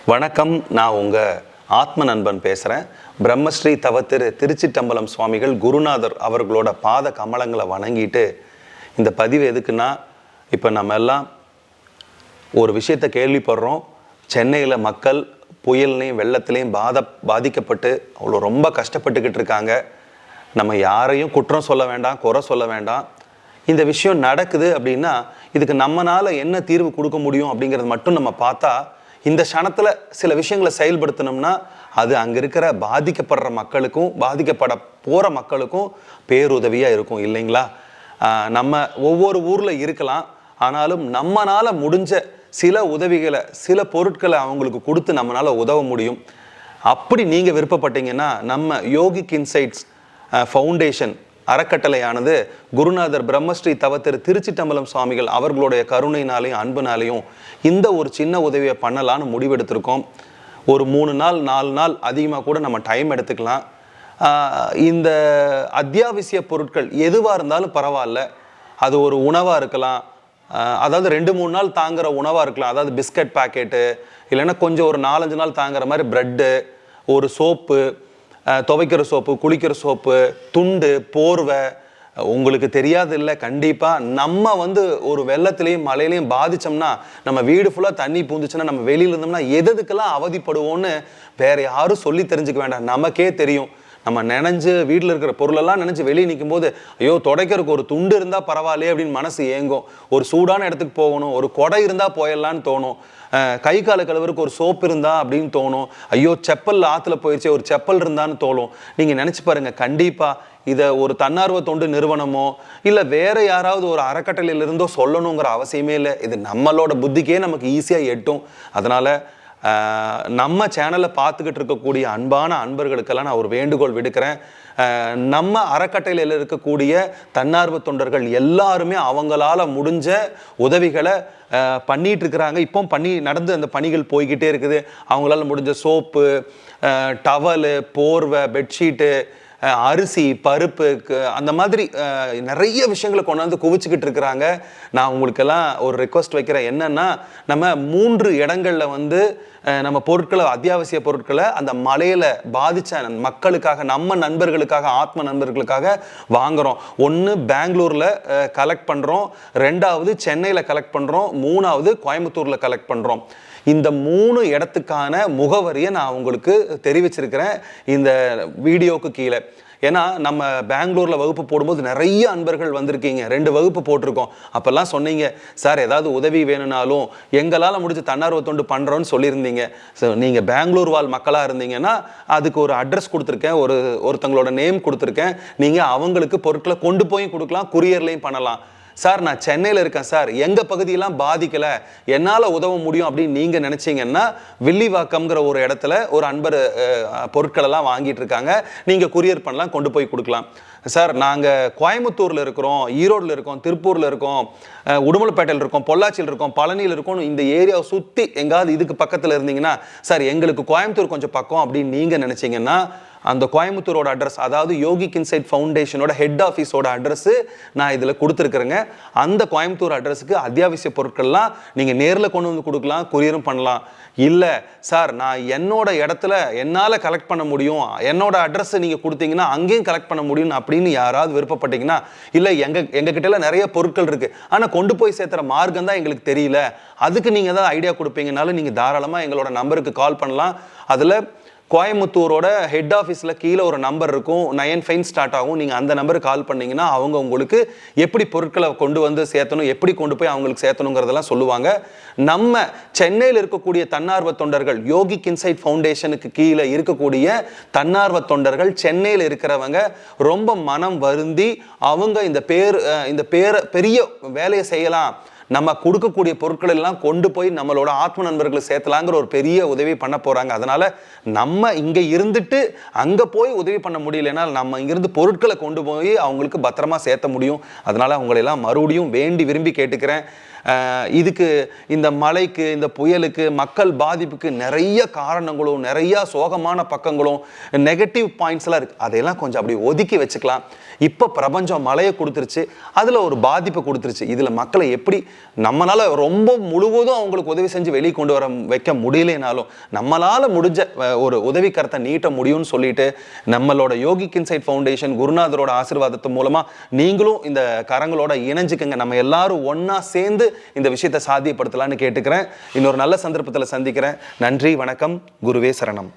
வணக்கம். நான் உங்கள் ஆத்ம நண்பன் பேசுகிறேன். பிரம்மஸ்ரீ தவத்திரு திருச்சிட்டம்பலம் சுவாமிகள் குருநாதர் அவர்களோட பாத கமலங்களை வணங்கிட்டு இந்த பதிவு எதுக்குன்னா, இப்போ நம்ம எல்லாம் ஒரு விஷயத்தை கேள்விப்படுறோம். சென்னையில் மக்கள் புயல்லையும் வெள்ளத்துலேயும் பாதிக்கப்பட்டு அவ்வளோ ரொம்ப கஷ்டப்பட்டுக்கிட்டு இருக்காங்க. நம்ம யாரையும் குற்றம் சொல்ல வேண்டாம், குறை சொல்ல வேண்டாம். இந்த விஷயம் நடக்குது அப்படின்னா இதுக்கு நம்மளால் என்ன தீர்வு கொடுக்க முடியும் அப்படிங்கிறது மட்டும் நம்ம பார்த்தா, இந்த க்ஷணத்தில் சில விஷயங்களை செயல்படுத்தணும்னா அது அங்கே இருக்கிற பாதிக்கப்படுற மக்களுக்கும் பாதிக்கப்பட போகிற மக்களுக்கும் பேருதவியாக இருக்கும் இல்லைங்களா? நம்ம ஒவ்வொரு ஊரில் இருக்கலாம், ஆனாலும் நம்மளால் முடிஞ்ச சில உதவிகளை, சில பொருட்களை அவங்களுக்கு கொடுத்து நம்மளால் உதவ முடியும். அப்படி நீங்கள் விருப்பப்பட்டீங்கன்னா நம்ம யோகிக் இன்சைட்ஸ் ஃபவுண்டேஷன் அறக்கட்டளையானது குருநாதர் பிரம்மஸ்ரீ தவத்திரு திருச்சிட்டம்பலம் சுவாமிகள் அவர்களுடைய கருணையினாலையும் அன்புனாலையும் இந்த ஒரு சின்ன உதவியை பண்ணலான்னு முடிவெடுத்திருக்கோம். ஒரு 3 நாள் 4 நாள் அதிகமாக கூட நம்ம டைம் எடுத்துக்கலாம். இந்த அத்தியாவசிய பொருட்கள் எதுவாக இருந்தாலும் பரவாயில்ல. அது ஒரு உணவாக இருக்கலாம், அதாவது 2-3 நாள் தாங்குகிற உணவாக இருக்கலாம், அதாவது பிஸ்கட் பாக்கெட்டு, இல்லைன்னா கொஞ்சம் ஒரு 4-5 நாள் தாங்குகிற மாதிரி ப்ரெட்டு, ஒரு சோப்பு, துவைக்கிற சோப்பு, குளிக்கிற சோப்பு, துண்டு, போர்வை. உங்களுக்கு தெரியாது இல்லை, கண்டிப்பாக நம்ம ஒரு வெள்ளத்துலேயும் மழையிலையும் பாதித்தோம்னா, நம்ம வீடு ஃபுல்லாக தண்ணி பூந்துச்சுன்னா, நம்ம வெளியில் இருந்தோம்னா எதுக்கெல்லாம் அவதிப்படுவோன்னு வேறு யாரும் சொல்லி தெரிஞ்சுக்க வேண்டாம். நமக்கே தெரியும். நம்ம நினைஞ்சு வீட்டில் இருக்கிற பொருளெல்லாம் நினைஞ்சு வெளியே நிற்கும் போது, ஐயோ துடைக்கிறதுக்கு ஒரு துண்டு இருந்தால் பரவாயில்லையே அப்படின்னு மனசு ஏங்கும். ஒரு சூடான இடத்துக்கு போகணும், ஒரு கொடை இருந்தால் போயிடலான்னு தோணும். கை கால கழுவுறதுக்கு ஒரு சோப்பு இருந்தா அப்படின்னு தோணும். ஐயோ செப்பல் ஆற்றுல போயிடுச்சு, ஒரு செப்பல் இருந்தான்னு தோணும். நீங்கள் நினச்சி பாருங்கள், கண்டிப்பாக இதை ஒரு தன்னார்வ தொண்டு நிறுவனமோ இல்லை வேறு யாராவது ஒரு அறக்கட்டளையிலிருந்தோ சொல்லணுங்கிற அவசியமே இல்லை. இது நம்மளோட புத்திக்கே நமக்கு ஈஸியாக எட்டும். அதனால் நம்ம சேனலை பார்த்துக்கிட்டு இருக்கக்கூடிய அன்பான அன்பர்களுக்கெல்லாம் நான் ஒரு வேண்டுகோள் விடுக்கிறேன். நம்ம அறக்கட்டளையில் இருக்கக்கூடிய தன்னார்வ தொண்டர்கள் எல்லாருமே அவங்களால முடிஞ்ச உதவிகளை பண்ணிட்டு இருக்கிறாங்க. இப்போ நடந்து அந்த பணிகள் போய்கிட்டே இருக்குது. அவங்களால முடிஞ்ச சோப்பு, டவலு, போர்வை, பெட்ஷீட்டு, அரிசி, பருப்பு, அந்த மாதிரி நிறைய விஷயங்களை கொண்டாந்து குவிச்சுக்கிட்டு இருக்கிறாங்க. நான் உங்களுக்கெல்லாம் ஒரு ரெக்வஸ்ட் வைக்கிறேன். என்னன்னா, நம்ம 3 இடங்களில் நம்ம பொருட்களை, அத்தியாவசிய பொருட்களை அந்த மலையில் பாதித்த மக்களுக்காக, நம்ம நண்பர்களுக்காக, ஆத்ம நண்பர்களுக்காக வாங்குகிறோம். 1 பெங்களூரில் கலெக்ட் பண்ணுறோம், 2வது சென்னையில் கலெக்ட் பண்ணுறோம், 3வது கோயம்புத்தூரில் கலெக்ட் பண்ணுறோம். இந்த 3 இடத்துக்கான முகவரியை நான் உங்களுக்கு தெரிவிச்சிருக்கிறேன் இந்த வீடியோவுக்கு கீழே. ஏன்னா நம்ம பெங்களூரில் வகுப்பு போடும்போது நிறைய அன்பர்கள் வந்திருக்கீங்க. 2 வகுப்பு போட்டிருக்கோம். அப்போல்லாம் சொன்னீங்க, சார் ஏதாவது உதவி வேணும்னாலும் எங்களால் முடிஞ்ச தன்னார்வ தொண்டு பண்ணுறோன்னு சொல்லியிருந்தீங்க. ஸோ நீங்கள் பெங்களூர் வாழ் மக்களாக இருந்தீங்கன்னா அதுக்கு ஒரு அட்ரஸ் கொடுத்துருக்கேன், ஒருத்தங்களோட நேம் கொடுத்துருக்கேன். நீங்கள் அவங்களுக்கு பொருட்களை கொண்டு போய் கொடுக்கலாம், குரியர்லையும் பண்ணலாம். சார் நான் சென்னையில் இருக்கேன் சார், எங்கள் பகுதியெல்லாம் பாதிக்கலை, என்னால் உதவ முடியும் அப்படின்னு நீங்கள் நினச்சிங்கன்னா, வில்லிவாக்கம்ங்கிற ஒரு இடத்துல ஒரு அன்பர் பொருட்களெல்லாம் வாங்கிட்டு இருக்காங்க. நீங்கள் குரியர் பண்ணலாம், கொண்டு போய் கொடுக்கலாம். சார் நாங்கள் கோயம்புத்தூரில் இருக்கிறோம், ஈரோடில் இருக்கோம், திருப்பூரில் இருக்கோம், உடுமலைப்பேட்டையில் இருக்கோம், பொள்ளாச்சியில் இருக்கோம், பழனியில் இருக்கோம். இந்த ஏரியாவை சுற்றி எங்காவது இதுக்கு பக்கத்தில் இருந்தீங்கன்னா, சார் எங்களுக்கு கோயம்புத்தூர் கொஞ்சம் பக்கம் அப்படின்னு நீங்கள் நினச்சிங்கன்னா, அந்த கோயம்புத்தூரோட அட்ரஸ், அதாவது யோகிக் இன்சைட் ஃபவுண்டேஷனோட ஹெட் ஆஃபீஸோட அட்ரஸ் நான் இதில் கொடுத்துருக்குறேங்க. அந்த கோயம்புத்தூர் அட்ரஸுக்கு அத்தியாவசிய பொருட்கள்லாம் நீங்கள் நேரில் கொண்டு வந்து கொடுக்கலாம், குரியரும் பண்ணலாம். இல்லை சார் நான் என்னோட இடத்துல என்னால் கலெக்ட் பண்ண முடியும், என்னோட அட்ரஸ் நீங்கள் கொடுத்தீங்கன்னா அங்கேயும் கலெக்ட் பண்ண முடியும் அப்படின்னு யாராவது விருப்பப்பட்டீங்கன்னா, இல்லை எங்ககிட்டலாம் நிறைய பொருட்கள் இருக்குது, ஆனால் கொண்டு போய் சேர்த்துற மார்க்கம் தான் எங்களுக்கு தெரியல, அதுக்கு நீங்கள் ஏதாவது ஐடியா கொடுப்பீங்கனாலும் நீங்கள் தாராளமாக எங்களோட நம்பருக்கு கால் பண்ணலாம். அதில் கோயம்புத்தூரோட ஹெட் ஆஃபீஸில் கீழே ஒரு நம்பர் இருக்கும், 95 ஸ்டார்ட் ஆகும். நீங்கள் அந்த நம்பருக்கு கால் பண்ணிங்கன்னா அவங்க உங்களுக்கு எப்படி பொருட்களை கொண்டு வந்து சேர்த்தணும், எப்படி கொண்டு போய் அவங்களுக்கு சேர்த்தணுங்கிறதெல்லாம் சொல்லுவாங்க. நம்ம சென்னையில் இருக்கக்கூடிய தன்னார்வ தொண்டர்கள், யோகிக் இன்சைட் ஃபவுண்டேஷனுக்கு கீழே இருக்கக்கூடிய தன்னார்வ தொண்டர்கள் சென்னையில் இருக்கிறவங்க ரொம்ப மனம் வருந்தி அவங்க இந்த பெரிய வேலையை செய்யலாம், நம்ம கொடுக்கக்கூடிய பொருட்கள் எல்லாம் கொண்டு போய் நம்மளோட ஆத்ம நண்பர்களை சேர்த்தலாங்கிற ஒரு பெரிய உதவி பண்ண போகிறாங்க. அதனால் நம்ம இங்கே இருந்துட்டு அங்கே போய் உதவி பண்ண முடியலன்னா நம்ம இங்கிருந்து பொருட்களை கொண்டு போய் அவங்களுக்கு பத்திரமா சேர்த்த முடியும். அதனால் அவங்களெல்லாம் மறுபடியும் வேண்டி விரும்பி கேட்டுக்கிறேன். இதுக்கு இந்த மழைக்கு, இந்த புயலுக்கு, மக்கள் பாதிப்புக்கு நிறைய காரணங்களும் நிறைய சோகமான பக்கங்களும் நெகட்டிவ் பாயிண்ட்ஸ்லாம் இருக்குது. அதையெல்லாம் கொஞ்சம் அப்படி ஒதுக்கி வச்சுக்கலாம். இப்போ பிரபஞ்சம் மழையை கொடுத்துருச்சு, அதில் ஒரு பாதிப்பை கொடுத்துருச்சு. இதில் மக்களை எப்படி நம்மளால் ரொம்ப முழுவதும் அவங்களுக்கு உதவி செஞ்சு வெளியே கொண்டு வைக்க முடியலைனாலும் நம்மளால் முடிஞ்ச ஒரு உதவி கருத்தை நீட்ட முடியும்னு சொல்லிட்டு நம்மளோட யோகிக் இன்சைட் ஃபவுண்டேஷன் குருநாதரோட ஆசீர்வாதத்து மூலமாக நீங்களும் இந்த கரங்களோட இணைஞ்சுக்குங்க. நம்ம எல்லாரும் ஒன்றா சேர்ந்து இந்த விஷயத்தை சாத்தியப்படுத்தலான்னு கேட்டுக்கிறேன். இன்னொரு நல்ல சந்தர்ப்பத்தில் சந்திக்கிறேன். நன்றி, வணக்கம், குருவே சரணம்.